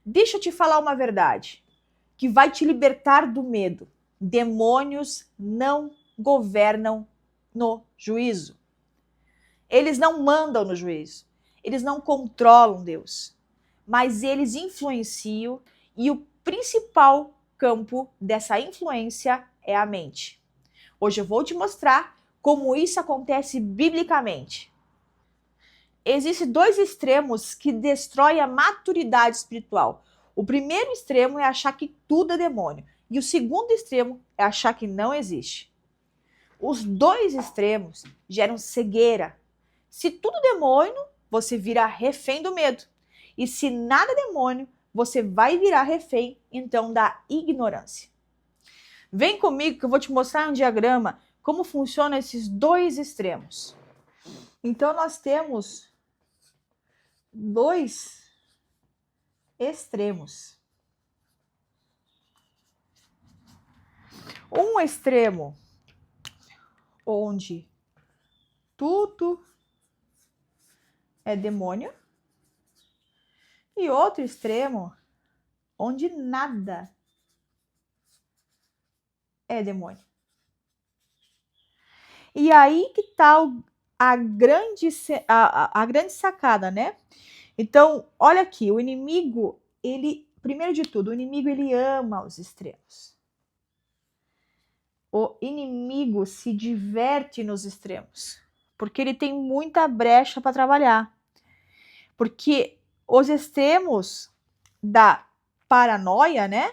Deixa eu te falar uma verdade que vai te libertar do medo. Demônios não governam no juízo. Eles não mandam no juízo. Eles não controlam Deus. Mas eles influenciam e o principal campo dessa influência é a mente. Hoje eu vou te mostrar como isso acontece biblicamente. Existem dois extremos que destroem a maturidade espiritual. O primeiro extremo é achar que tudo é demônio. E o segundo extremo é achar que não existe. Os dois extremos geram cegueira. Se tudo é demônio, você vira refém do medo. E se nada é demônio, você vai virar refém, então, da ignorância. Vem comigo que eu vou te mostrar um diagrama como funcionam esses dois extremos. Então, nós temos dois extremos. Um extremo onde tudo é demônio e outro extremo onde nada é demônio. E aí que está a grande sacada, né? Então, olha aqui, o inimigo, primeiro de tudo, o inimigo ele ama os extremos. O inimigo se diverte nos extremos, porque ele tem muita brecha para trabalhar. Porque os extremos da paranoia, né?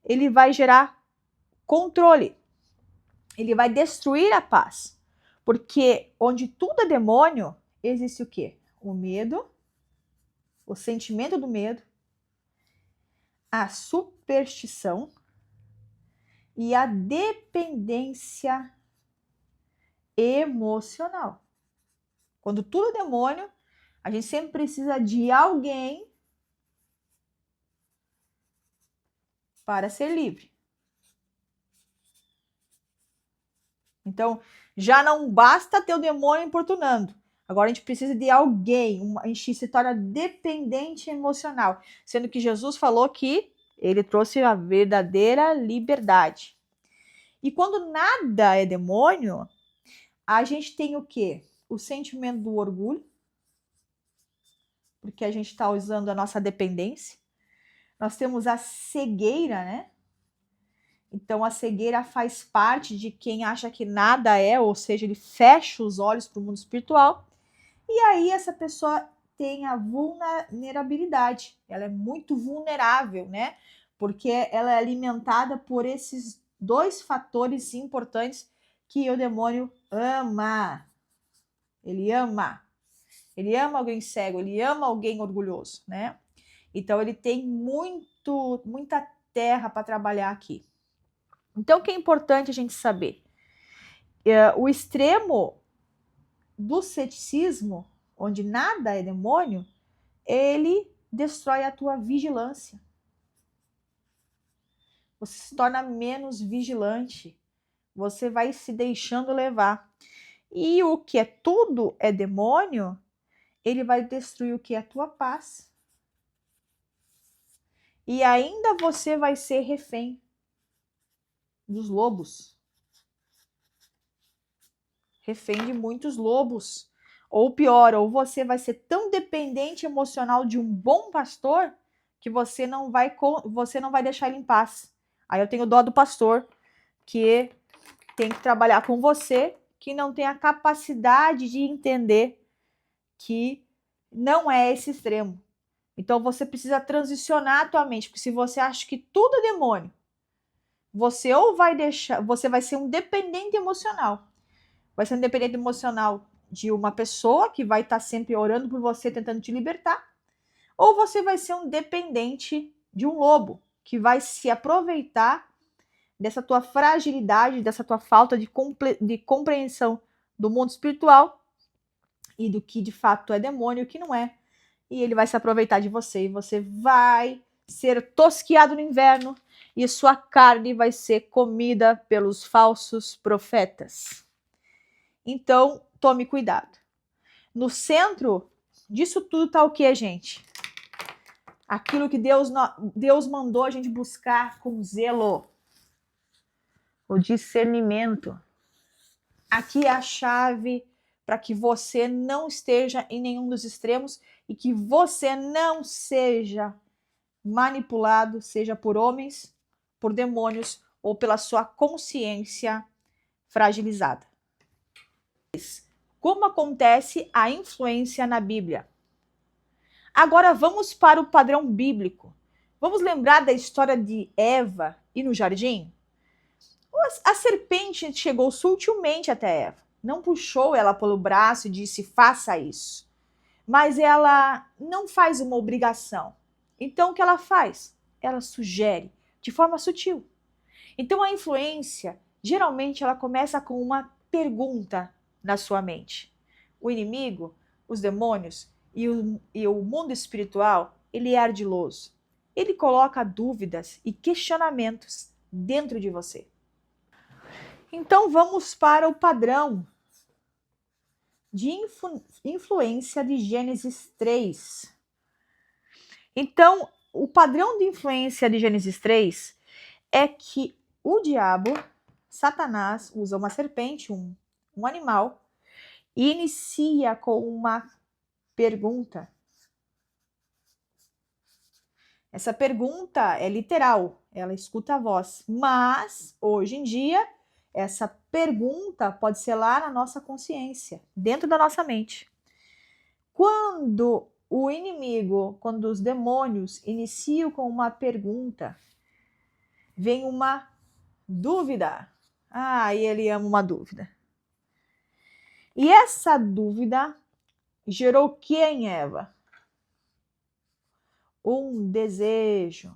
Ele vai gerar controle. Ele vai destruir a paz. Porque onde tudo é demônio, existe o quê? O medo, o sentimento do medo, a superstição e a dependência emocional. Quando tudo é demônio, a gente sempre precisa de alguém para ser livre. Então, já não basta ter o demônio importunando. Agora a gente precisa de alguém, a gente se torna dependente emocional. Sendo que Jesus falou que ele trouxe a verdadeira liberdade. E quando nada é demônio, a gente tem o quê? O sentimento do orgulho, porque a gente está usando a nossa dependência. Nós temos a cegueira, né? Então, a cegueira faz parte de quem acha que nada é, ou seja, ele fecha os olhos para o mundo espiritual. E aí, essa pessoa tem a vulnerabilidade. Ela é muito vulnerável, né? Porque ela é alimentada por esses dois fatores importantes que o demônio ama. Ele ama. Ele ama alguém cego, ele ama alguém orgulhoso, né? Então, ele tem muita terra para trabalhar aqui. Então, o que é importante a gente saber? O extremo do ceticismo, onde nada é demônio, ele destrói a tua vigilância. Você se torna menos vigilante. Você vai se deixando levar. E o que é tudo é demônio, ele vai destruir o que é a tua paz. E ainda você vai ser refém dos lobos. Refém de muitos lobos. Ou pior, ou você vai ser tão dependente emocional de um bom pastor que você não vai deixar ele em paz. Aí eu tenho dó do pastor que tem que trabalhar com você, que não tem a capacidade de entender que não é esse extremo. Então você precisa transicionar a tua mente, porque se você acha que tudo é demônio, você vai ser um dependente emocional. Vai ser um dependente emocional de uma pessoa que vai estar sempre orando por você, tentando te libertar, ou você vai ser um dependente de um lobo, que vai se aproveitar dessa tua fragilidade, dessa tua falta de compreensão do mundo espiritual e do que de fato é demônio e o que não é. E ele vai se aproveitar de você e você vai ser tosquiado no inverno e sua carne vai ser comida pelos falsos profetas. Então, tome cuidado. No centro disso tudo está o que, gente? aquilo que Deus mandou a gente buscar com zelo. O discernimento. Aqui é a chave para que você não esteja em nenhum dos extremos e que você não seja manipulado, seja por homens, por demônios ou pela sua consciência fragilizada. Como acontece a influência na Bíblia? Agora vamos para o padrão bíblico. Vamos lembrar da história de Eva e no jardim? A serpente chegou sutilmente até Eva. Não puxou ela pelo braço e disse, faça isso. Mas ela não faz uma obrigação. Então o que ela faz? Ela sugere, de forma sutil. Então a influência, geralmente ela começa com uma pergunta na sua mente. O inimigo, os demônios e o mundo espiritual, ele é ardiloso. Ele coloca dúvidas e questionamentos dentro de você. Então vamos para o padrão de influência de Gênesis 3. Então, o padrão de influência de Gênesis 3 é que o diabo, Satanás, usa uma serpente, um animal, e inicia com uma pergunta. Essa pergunta é literal, ela escuta a voz, mas hoje em dia essa pergunta pode ser lá na nossa consciência, dentro da nossa mente. Quando o inimigo, quando os demônios iniciam com uma pergunta, vem uma dúvida. Ah, e ele ama uma dúvida. E essa dúvida gerou o que em Eva? Um desejo.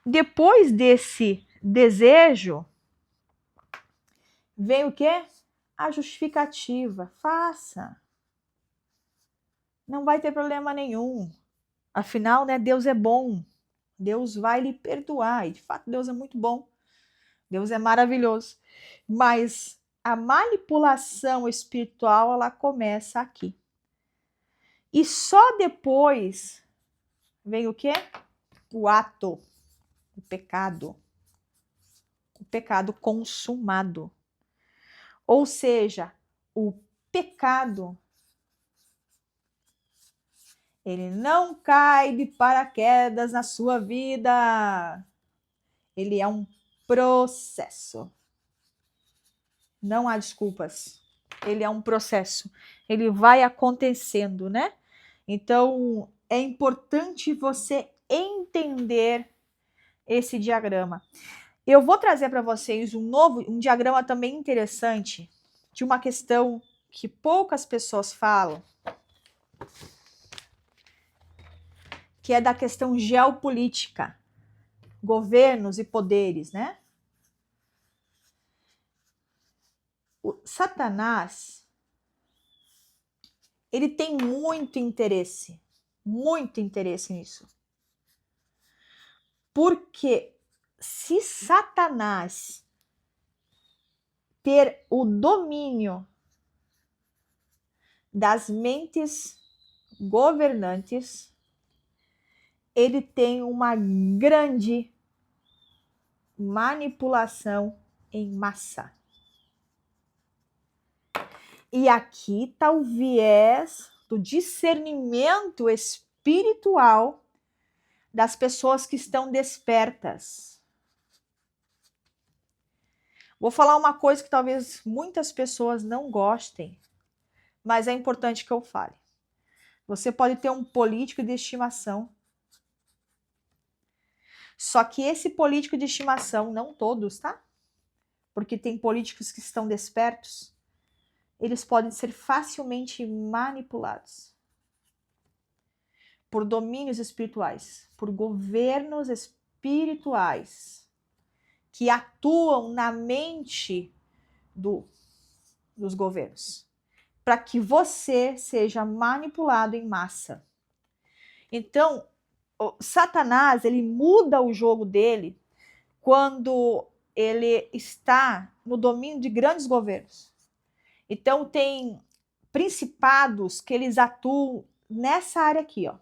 Depois desse desejo, vem o quê? A justificativa. Faça. Não vai ter problema nenhum. Afinal, né, Deus é bom. Deus vai lhe perdoar. E de fato, Deus é muito bom. Deus é maravilhoso. Mas a manipulação espiritual, ela começa aqui. E só depois vem o quê? O ato. O pecado consumado. Ou seja, o pecado, ele não cai de paraquedas na sua vida. Ele é um processo. Não há desculpas. Ele é um processo. Ele vai acontecendo, né? Então, é importante você entender esse diagrama. Eu vou trazer para vocês um diagrama também interessante de uma questão que poucas pessoas falam, que é da questão geopolítica, governos e poderes, né? O Satanás, ele tem muito interesse nisso. Porque se Satanás ter o domínio das mentes governantes, ele tem uma grande manipulação em massa. E aqui está o viés do discernimento espiritual das pessoas que estão despertas. Vou falar uma coisa que talvez muitas pessoas não gostem, mas é importante que eu fale. Você pode ter um político de estimação. Só que esse político de estimação, não todos, tá? Porque tem políticos que estão despertos, eles podem ser facilmente manipulados por domínios espirituais, por governos espirituais que atuam na mente dos governos, para que você seja manipulado em massa. Então, Satanás, ele muda o jogo dele quando ele está no domínio de grandes governos. Então, tem principados que eles atuam nessa área aqui, ó.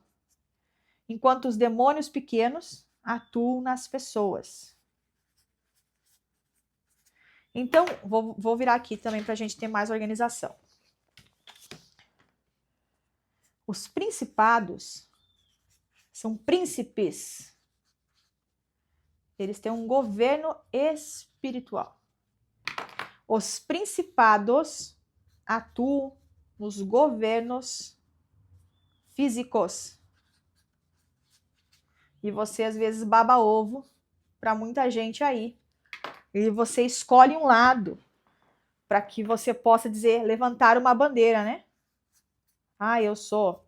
Enquanto os demônios pequenos atuam nas pessoas. Então, vou virar aqui também para a gente ter mais organização. Os principados são príncipes. Eles têm um governo espiritual. Os principados atuam nos governos físicos. E você às vezes baba ovo para muita gente aí. E você escolhe um lado para que você possa dizer, levantar uma bandeira, né? Ah, eu sou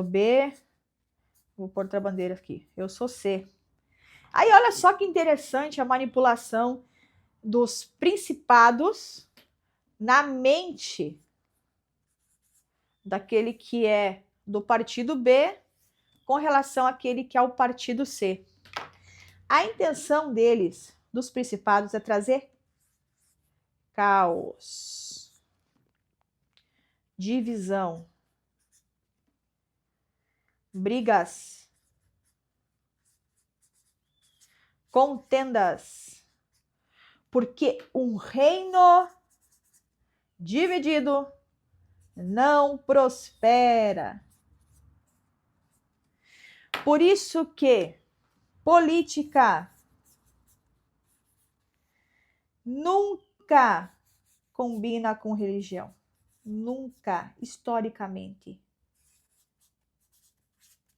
B. Vou pôr outra bandeira aqui. Eu sou C. Aí olha só que interessante a manipulação dos principados na mente daquele que é do partido B com relação àquele que é o partido C. A intenção deles, dos principados, é trazer caos, divisão, brigas, contendas, porque um reino dividido não prospera. Por isso que política nunca combina com religião. Nunca, historicamente.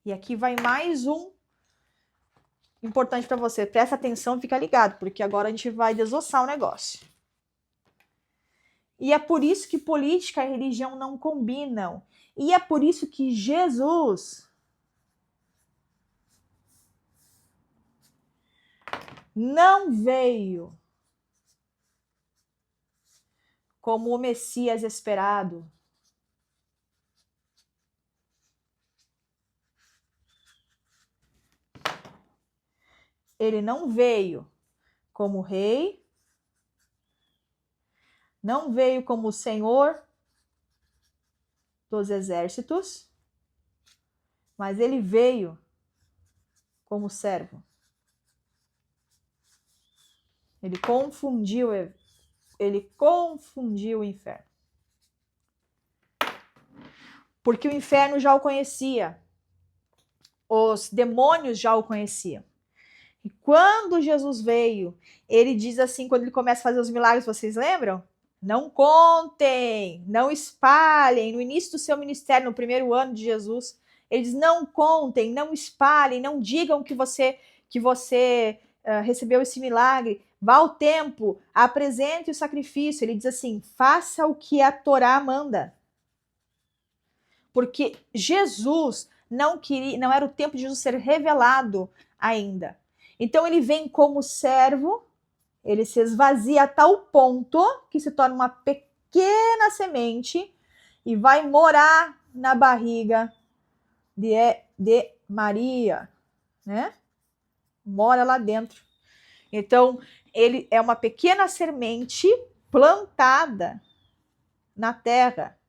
E aqui vai mais um importante para você. Presta atenção e fica ligado, porque agora a gente vai desossar o negócio. E é por isso que política e religião não combinam. E é por isso que Jesus não veio como o Messias esperado. Ele não veio como rei, não veio como o Senhor dos exércitos, mas ele veio como servo. Ele confundiu o inferno. Porque o inferno já o conhecia. Os demônios já o conheciam. E quando Jesus veio, ele diz assim, quando ele começa a fazer os milagres, vocês lembram? Não contem, não espalhem. No início do seu ministério, no primeiro ano de Jesus, ele diz, não contem, não espalhem, não digam que você recebeu esse milagre. Vá ao templo, apresente o sacrifício. Ele diz assim, faça o que a Torá manda. Porque Jesus não era o tempo de Jesus ser revelado ainda. Então ele vem como servo, ele se esvazia a tal ponto que se torna uma pequena semente e vai morar na barriga de Maria, né? Mora lá dentro. Então, ele é uma pequena semente plantada na terra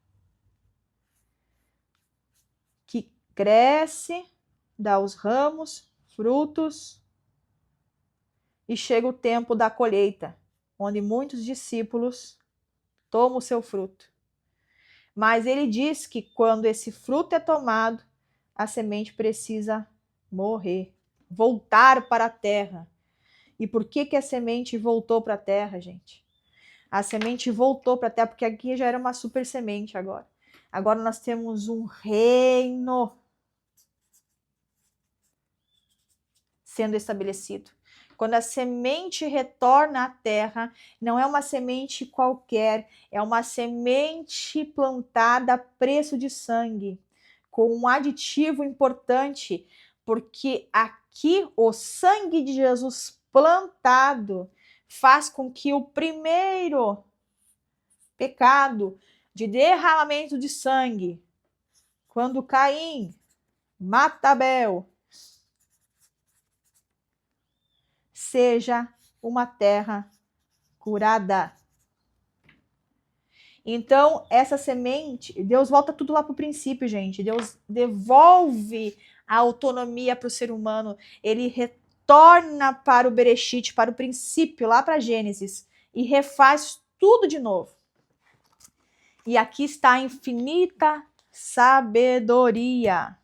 que cresce, dá os ramos, frutos, e chega o tempo da colheita, onde muitos discípulos tomam o seu fruto. Mas ele diz que quando esse fruto é tomado, a semente precisa morrer, voltar para a terra. E por que a semente voltou para a terra, gente? A semente voltou para a terra porque aqui já era uma super semente agora. Agora nós temos um reino sendo estabelecido. Quando a semente retorna à terra, não é uma semente qualquer, é uma semente plantada a preço de sangue, com um aditivo importante, porque aqui o sangue de Jesus plantado faz com que o primeiro pecado de derramamento de sangue, quando Caim mata Abel, seja uma terra curada. Então, essa semente, Deus volta tudo lá para o princípio, gente. Deus devolve a autonomia para o ser humano. Ele retorna para o Bereshit, para o princípio, lá para Gênesis, e refaz tudo de novo. E aqui está a infinita sabedoria.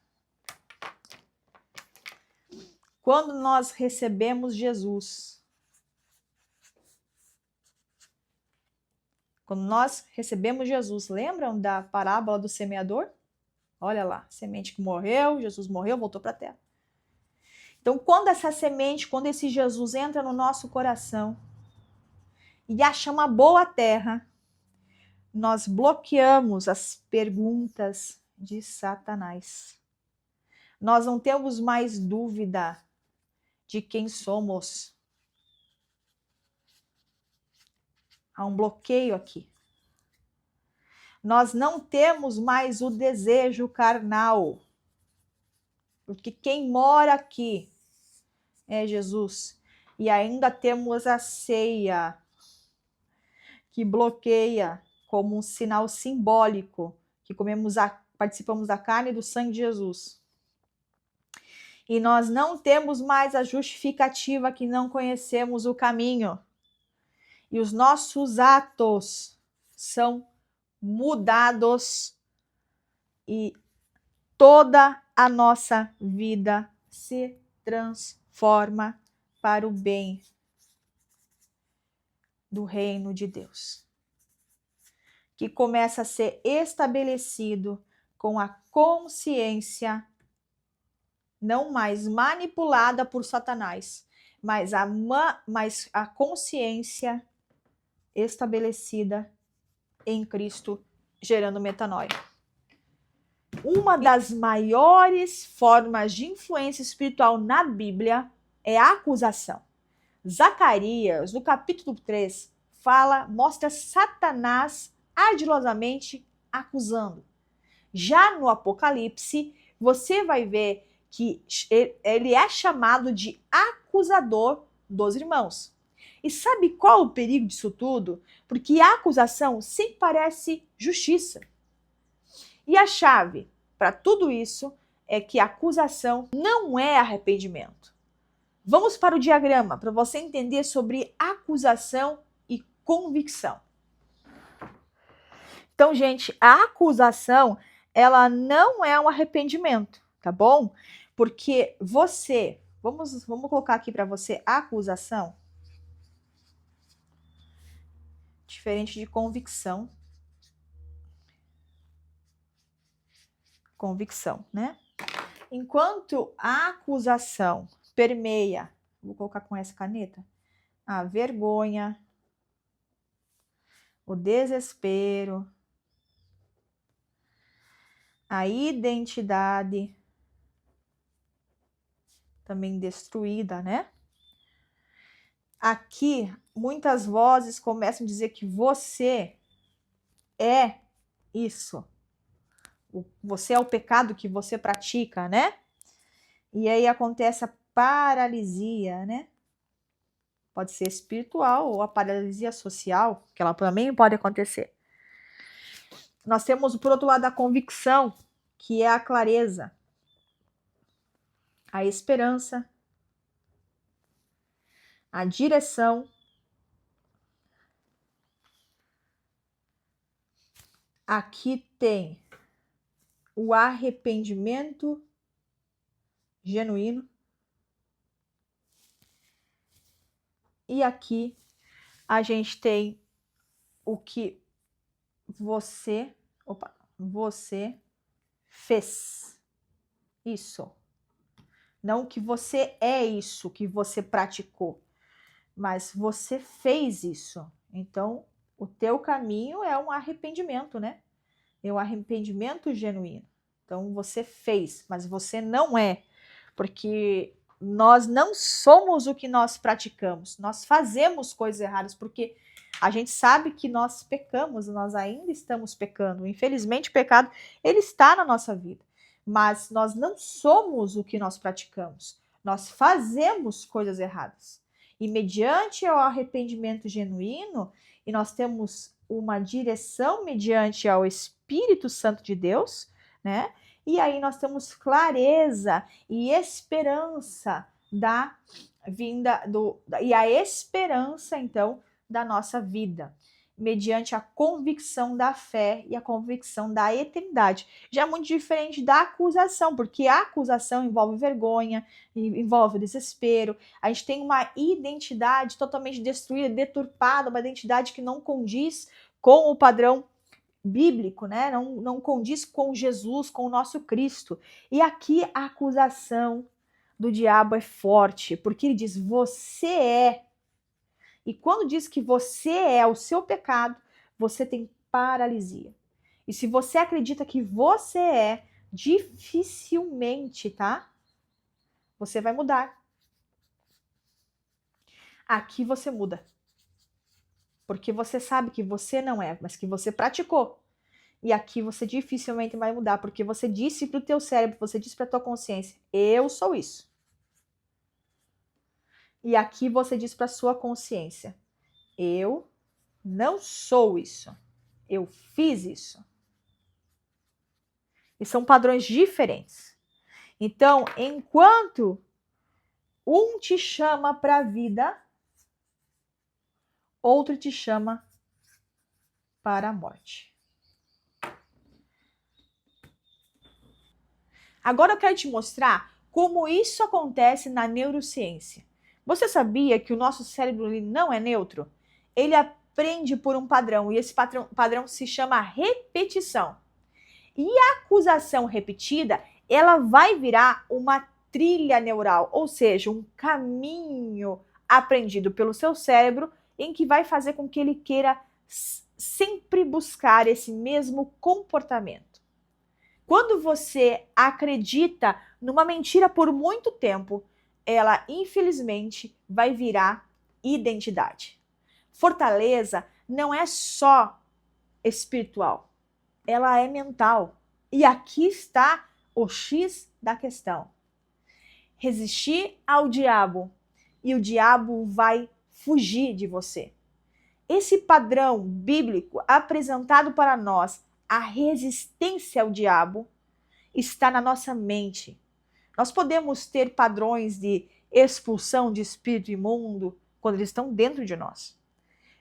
Quando nós recebemos Jesus, lembram da parábola do semeador? Olha lá, semente que morreu, Jesus morreu, voltou para a terra. Então, quando essa semente, quando esse Jesus entra no nosso coração e acha uma boa terra, nós bloqueamos as perguntas de Satanás. Nós não temos mais dúvida de quem somos. Há um bloqueio aqui. Nós não temos mais o desejo carnal. Porque quem mora aqui é Jesus. E ainda temos a ceia, que bloqueia como um sinal simbólico, que participamos da carne e do sangue de Jesus. E nós não temos mais a justificativa que não conhecemos o caminho. E os nossos atos são mudados e toda a nossa vida se transforma para o bem do reino de Deus, que começa a ser estabelecido com a consciência não mais manipulada por Satanás, mas a consciência estabelecida em Cristo, gerando metanoia. Uma das maiores formas de influência espiritual na Bíblia é a acusação. Zacarias, no capítulo 3, mostra Satanás ardilosamente acusando. Já no Apocalipse, você vai ver que ele é chamado de acusador dos irmãos. E sabe qual o perigo disso tudo? Porque a acusação sempre parece justiça. E a chave para tudo isso é que a acusação não é arrependimento. Vamos para o diagrama para você entender sobre acusação e convicção. Então, gente, a acusação, ela não é um arrependimento, tá bom? Porque vamos colocar aqui para você a acusação, diferente de convicção. Convicção, né? Enquanto a acusação permeia, vou colocar com essa caneta, a vergonha, o desespero, a identidade também destruída, né? Aqui, muitas vozes começam a dizer que você é isso. Você é o pecado que você pratica, né? E aí acontece a paralisia, né? Pode ser espiritual ou a paralisia social, que ela também pode acontecer. Nós temos, por outro lado, a convicção, que é a clareza, a esperança, a direção, aqui tem o arrependimento genuíno, e aqui a gente tem o que você fez. Isso. Não que você é isso, que você praticou, mas você fez isso. Então, o teu caminho é um arrependimento, né? É um arrependimento genuíno. Então, você fez, mas você não é. Porque nós não somos o que nós praticamos. Nós fazemos coisas erradas, porque a gente sabe que nós pecamos, nós ainda estamos pecando. Infelizmente, o pecado, ele está na nossa vida. Mas nós não somos o que nós praticamos. Nós fazemos coisas erradas. E mediante o arrependimento genuíno, e nós temos uma direção mediante ao Espírito Santo de Deus, né? E aí nós temos clareza e esperança da vinda e a esperança, então, da nossa vida, mediante a convicção da fé e a convicção da eternidade. Já é muito diferente da acusação, porque a acusação envolve vergonha, envolve desespero. A gente tem uma identidade totalmente destruída, deturpada, uma identidade que não condiz com o padrão bíblico, né? Não condiz com Jesus, com o nosso Cristo. E aqui a acusação do diabo é forte, porque ele diz: você é. E quando diz que você é o seu pecado, você tem paralisia. E se você acredita que você é, dificilmente, tá? Você vai mudar. Aqui você muda. Porque você sabe que você não é, mas que você praticou. E aqui você dificilmente vai mudar, porque você disse para o teu cérebro, você disse para a tua consciência: eu sou isso. E aqui você diz para a sua consciência: eu não sou isso. Eu fiz isso. E são padrões diferentes. Então, enquanto um te chama para a vida, outro te chama para a morte. Agora eu quero te mostrar como isso acontece na neurociência. Você sabia que o nosso cérebro ele não é neutro? Ele aprende por um padrão, e esse padrão se chama repetição. E a acusação repetida, ela vai virar uma trilha neural, ou seja, um caminho aprendido pelo seu cérebro em que vai fazer com que ele queira sempre buscar esse mesmo comportamento. Quando você acredita numa mentira por muito tempo, ela infelizmente vai virar identidade. Fortaleza não é só espiritual, ela é mental. E aqui está o X da questão. Resistir ao diabo e o diabo vai fugir de você. Esse padrão bíblico apresentado para nós, a resistência ao diabo, está na nossa mente. Nós podemos ter padrões de expulsão de espírito imundo quando eles estão dentro de nós.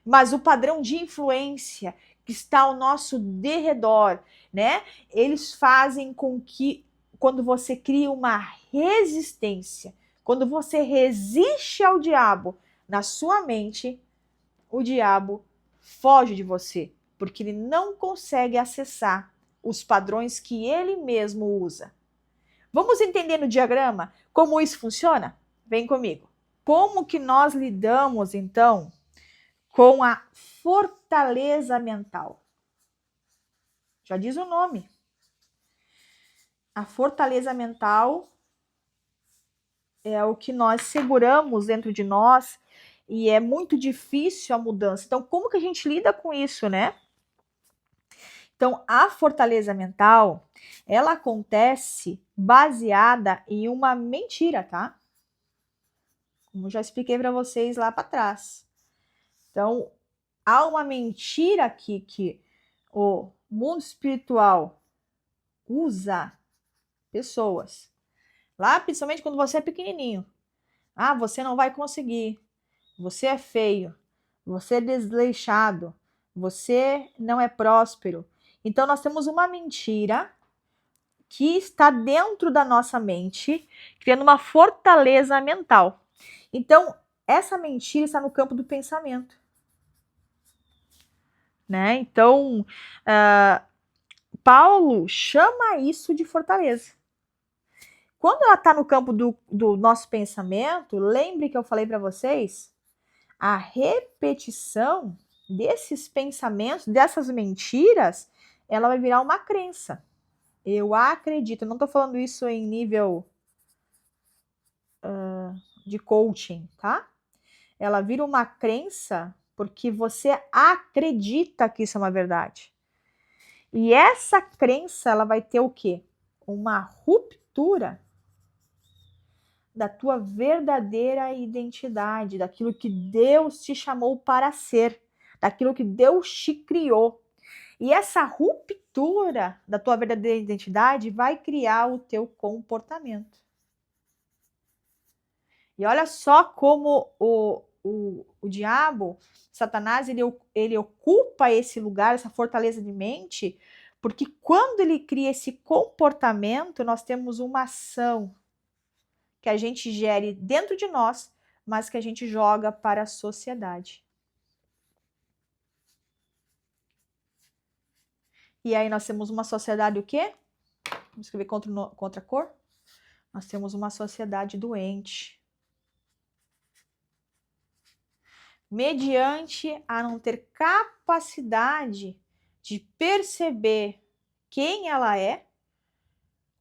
Mas o padrão de influência que está ao nosso derredor, né? Eles fazem com que, quando você cria uma resistência, quando você resiste ao diabo na sua mente, o diabo foge de você, porque ele não consegue acessar os padrões que ele mesmo usa. Vamos entender no diagrama como isso funciona? Vem comigo. Como que nós lidamos, então, com a fortaleza mental? Já diz o nome. A fortaleza mental é o que nós seguramos dentro de nós e é muito difícil a mudança. Então, como que a gente lida com isso, né? Então, a fortaleza mental, ela acontece baseada em uma mentira, tá? Como já expliquei para vocês lá para trás. Então, há uma mentira aqui que o mundo espiritual usa pessoas. Lá, principalmente quando você é pequenininho. Ah, você não vai conseguir. Você é feio. Você é desleixado. Você não é próspero. Então, nós temos uma mentira que está dentro da nossa mente, criando uma fortaleza mental. Então, essa mentira está no campo do pensamento. Né? Então, Paulo chama isso de fortaleza. Quando ela está no campo do nosso pensamento, lembre que eu falei para vocês, a repetição desses pensamentos, dessas mentiras, ela vai virar uma crença. Eu acredito, eu não estou falando isso em nível de coaching, tá? Ela vira uma crença porque você acredita que isso é uma verdade. E essa crença, ela vai ter o quê? Uma ruptura da tua verdadeira identidade, daquilo que Deus te chamou para ser, daquilo que Deus te criou. E essa ruptura da tua verdadeira identidade vai criar o teu comportamento. E olha só como o diabo, Satanás, ele ocupa esse lugar, essa fortaleza de mente, porque quando ele cria esse comportamento, nós temos uma ação que a gente gere dentro de nós, mas que a gente joga para a sociedade. E aí nós temos uma sociedade o quê? Vamos escrever contra a cor? Nós temos uma sociedade doente. Mediante a não ter capacidade de perceber quem ela é,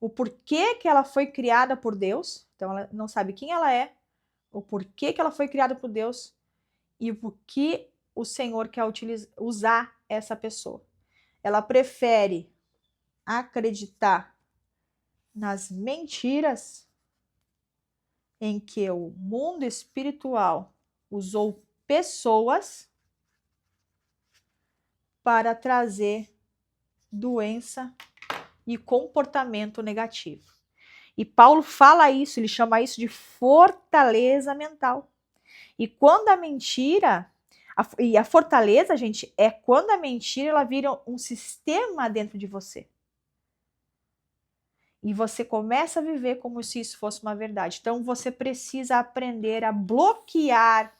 o porquê que ela foi criada por Deus. Então ela não sabe quem ela é, o porquê que ela foi criada por Deus e o porquê o Senhor quer usar essa pessoa. Ela prefere acreditar nas mentiras em que o mundo espiritual usou pessoas para trazer doença e comportamento negativo. E Paulo fala isso, ele chama isso de fortaleza mental. E quando a mentira, e a fortaleza, gente, é quando a mentira ela vira um sistema dentro de você. E você começa a viver como se isso fosse uma verdade. Então você precisa aprender a bloquear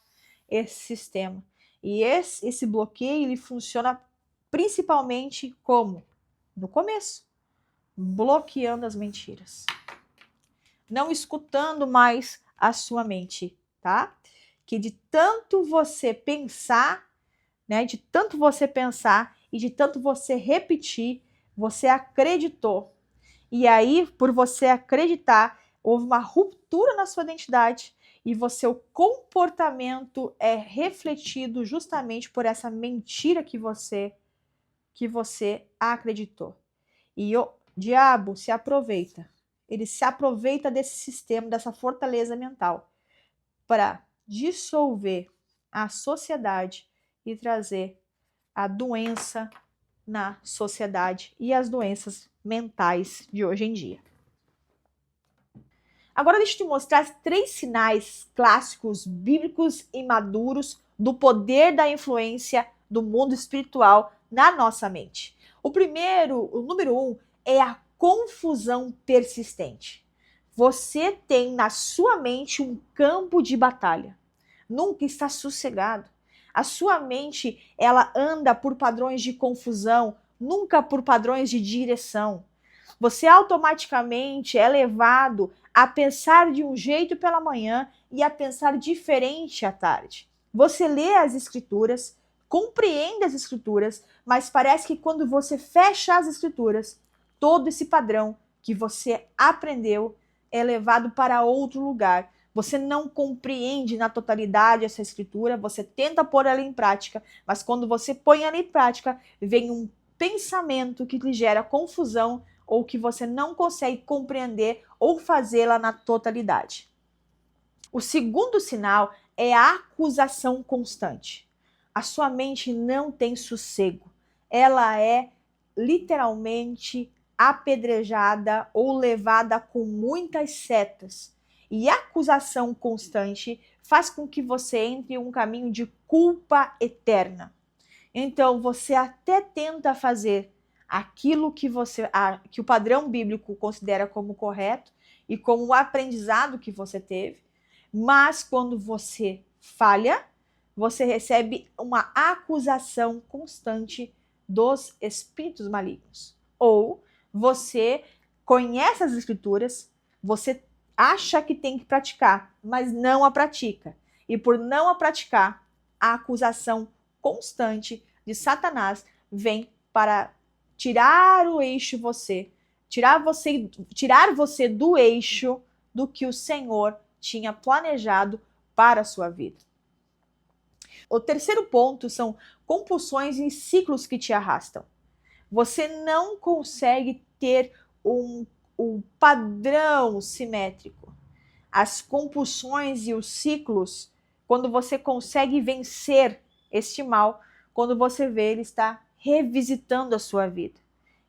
esse sistema. E esse bloqueio ele funciona principalmente como? No começo, bloqueando as mentiras. Não escutando mais a sua mente, tá? Que de tanto você pensar, né? De tanto você pensar e de tanto você repetir, você acreditou. E aí, por você acreditar, houve uma ruptura na sua identidade e o comportamento é refletido justamente por essa mentira que você acreditou. E o diabo se aproveita. Ele se aproveita desse sistema, dessa fortaleza mental, para dissolver a sociedade e trazer a doença na sociedade e as doenças mentais de hoje em dia. Agora deixa eu te mostrar 3 sinais clássicos, bíblicos e maduros do poder da influência do mundo espiritual na nossa mente. O número 1, é a confusão persistente. Você tem na sua mente um campo de batalha. Nunca está sossegado. A sua mente, ela anda por padrões de confusão, nunca por padrões de direção. Você automaticamente é levado a pensar de um jeito pela manhã e a pensar diferente à tarde. Você lê as escrituras, compreende as escrituras, mas parece que quando você fecha as escrituras, todo esse padrão que você aprendeu é levado para outro lugar. Você não compreende na totalidade essa escritura, você tenta pôr ela em prática, mas quando você põe ela em prática, vem um pensamento que lhe gera confusão ou que você não consegue compreender ou fazê-la na totalidade. O segundo sinal é a acusação constante. A sua mente não tem sossego. Ela é literalmente apedrejada ou levada com muitas setas. E a acusação constante faz com que você entre em um caminho de culpa eterna. Então, você até tenta fazer aquilo que o padrão bíblico considera como correto e como o aprendizado que você teve, mas quando você falha, você recebe uma acusação constante dos espíritos malignos. Ou você conhece as escrituras, você acha que tem que praticar, mas não a pratica. E por não a praticar, a acusação constante de Satanás vem para tirar o eixo tirar você do eixo do que o Senhor tinha planejado para a sua vida. O terceiro ponto são compulsões e ciclos que te arrastam. Você não consegue ter um padrão simétrico. As compulsões e os ciclos, quando você consegue vencer este mal, quando você vê, ele está revisitando a sua vida.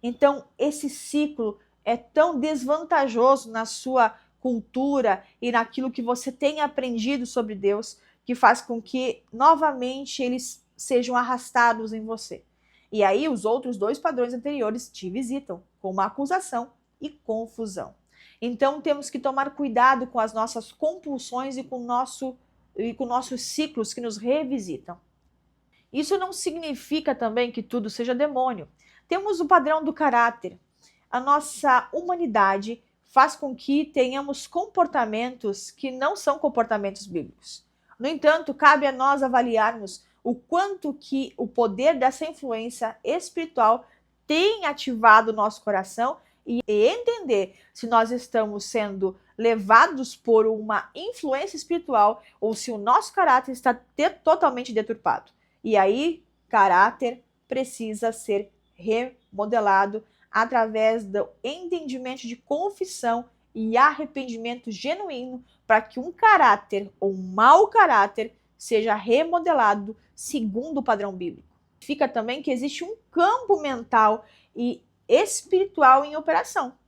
Então, esse ciclo é tão desvantajoso na sua cultura e naquilo que você tem aprendido sobre Deus, que faz com que, novamente, eles sejam arrastados em você. E aí, os outros dois padrões anteriores te visitam, com uma acusação e confusão. Então, temos que tomar cuidado com as nossas compulsões e com nossos ciclos que nos revisitam. Isso não significa também que tudo seja demônio. Temos o padrão do caráter. A nossa humanidade faz com que tenhamos comportamentos que não são comportamentos bíblicos. No entanto, cabe a nós avaliarmos o quanto que o poder dessa influência espiritual tem ativado o nosso coração e entender se nós estamos sendo levados por uma influência espiritual ou se o nosso caráter está totalmente deturpado. E aí, caráter precisa ser remodelado através do entendimento de confissão e arrependimento genuíno para que um caráter ou um mau caráter seja remodelado segundo o padrão bíblico. Fica também que existe um campo mental e espiritual em operação.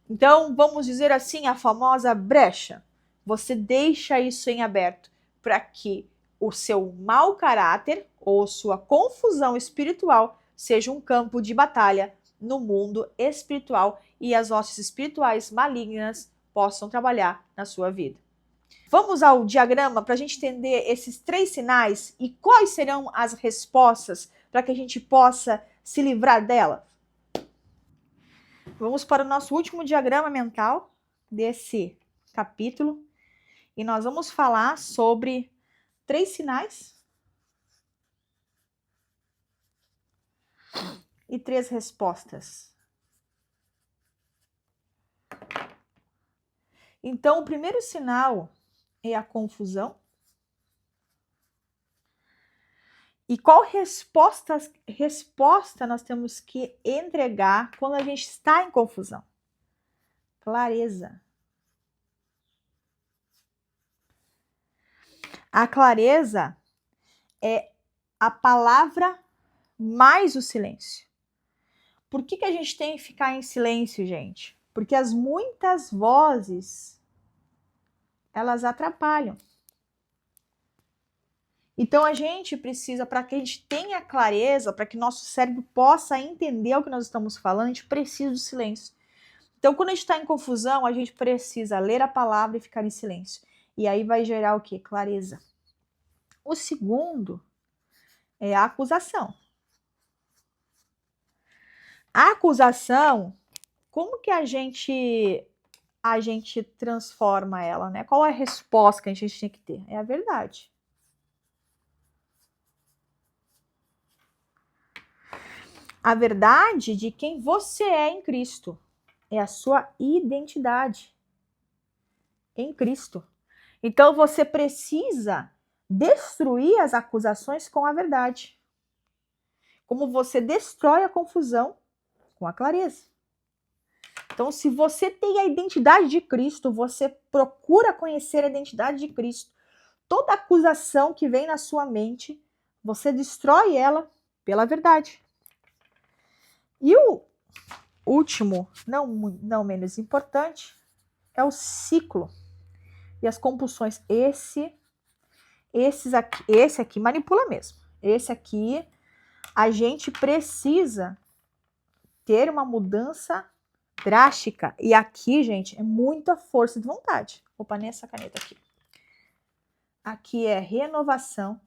Então, vamos dizer assim, a famosa brecha. Você deixa isso em aberto para que o seu mau caráter ou sua confusão espiritual seja um campo de batalha no mundo espiritual e as hostes espirituais malignas possam trabalhar na sua vida. Vamos ao diagrama para a gente entender esses 3 sinais e quais serão as respostas para que a gente possa se livrar dela. Vamos para o nosso último diagrama mental desse capítulo e nós vamos falar sobre 3 sinais e 3 respostas. Então, o primeiro sinal é a confusão. E qual resposta nós temos que entregar quando a gente está em confusão? Clareza. A clareza é a palavra mais o silêncio. Por que a gente tem que ficar em silêncio, gente? Porque as muitas vozes, elas atrapalham. Então a gente precisa, para que a gente tenha clareza, para que nosso cérebro possa entender o que nós estamos falando, a gente precisa do silêncio. Então quando a gente está em confusão, a gente precisa ler a palavra e ficar em silêncio. E aí vai gerar o quê? Clareza. O segundo é a acusação. A acusação, como que a gente transforma ela, né? Qual é a resposta que a gente tem que ter? É a verdade. A verdade de quem você é em Cristo. É a sua identidade em Cristo. Então você precisa destruir as acusações com a verdade. Como você destrói a confusão com a clareza. Então, se você tem a identidade de Cristo, você procura conhecer a identidade de Cristo. Toda acusação que vem na sua mente, você destrói ela pela verdade. E o último, não menos importante, é o ciclo e as compulsões. Esse aqui manipula mesmo. Esse aqui, a gente precisa ter uma mudança drástica. E aqui, gente, é muita força de vontade. Opa, nessa caneta aqui. Aqui é renovação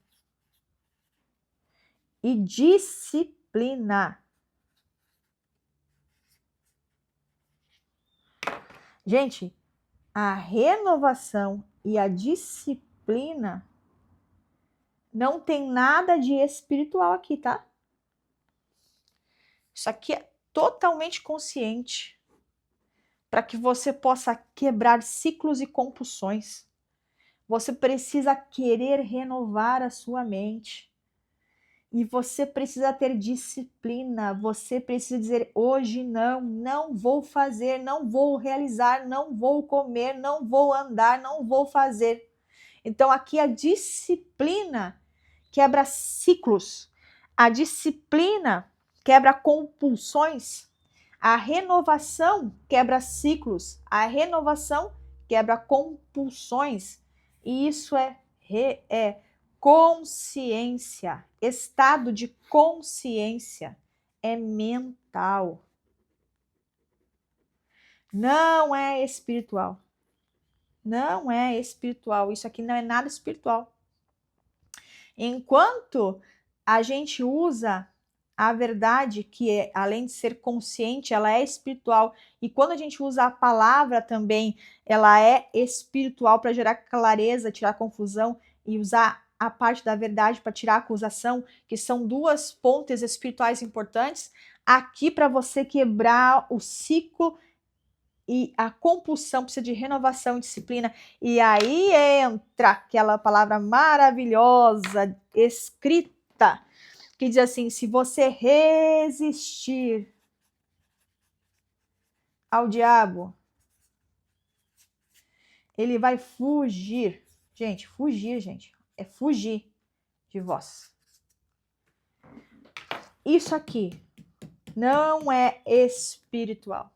e disciplina. Gente, a renovação e a disciplina não tem nada de espiritual aqui, tá? Isso aqui é totalmente consciente para que você possa quebrar ciclos e compulsões. Você precisa querer renovar a sua mente. E você precisa ter disciplina, você precisa dizer hoje não vou fazer, não vou realizar, não vou comer, não vou andar, não vou fazer. Então aqui a disciplina quebra ciclos. A disciplina quebra compulsões. A renovação quebra ciclos. A renovação quebra compulsões. E isso é consciência. Estado de consciência. É mental. Não é espiritual. Não é espiritual. Isso aqui não é nada espiritual. Enquanto a gente usa a verdade, que é, além de ser consciente, ela é espiritual. E quando a gente usa a palavra também, ela é espiritual para gerar clareza, tirar confusão e usar a parte da verdade para tirar a acusação, que são duas pontes espirituais importantes, aqui para você quebrar o ciclo e a compulsão precisa de renovação e disciplina. E aí entra aquela palavra maravilhosa, escrita, que diz assim: se você resistir ao diabo, ele vai fugir. Gente, fugir, gente, é fugir de vós. Isso aqui não é espiritual.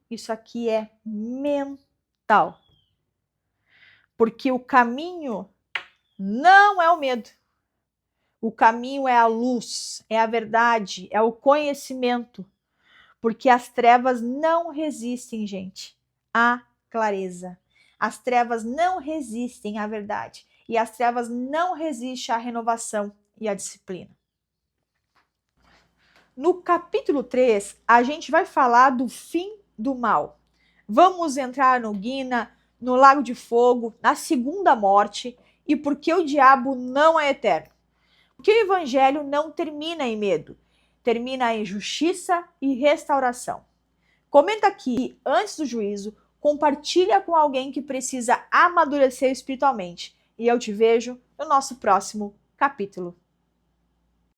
Isso aqui é mental. Porque o caminho não é o medo. O caminho é a luz, é a verdade, é o conhecimento. Porque as trevas não resistem, gente, à clareza. As trevas não resistem à verdade. E as trevas não resistem à renovação e à disciplina. No capítulo 3, a gente vai falar do fim do mal. Vamos entrar no Guina, no Lago de Fogo, na segunda morte e porque o diabo não é eterno. Porque o evangelho não termina em medo, termina em justiça e restauração. Comenta aqui antes do juízo, compartilha com alguém que precisa amadurecer espiritualmente. E eu te vejo no nosso próximo capítulo.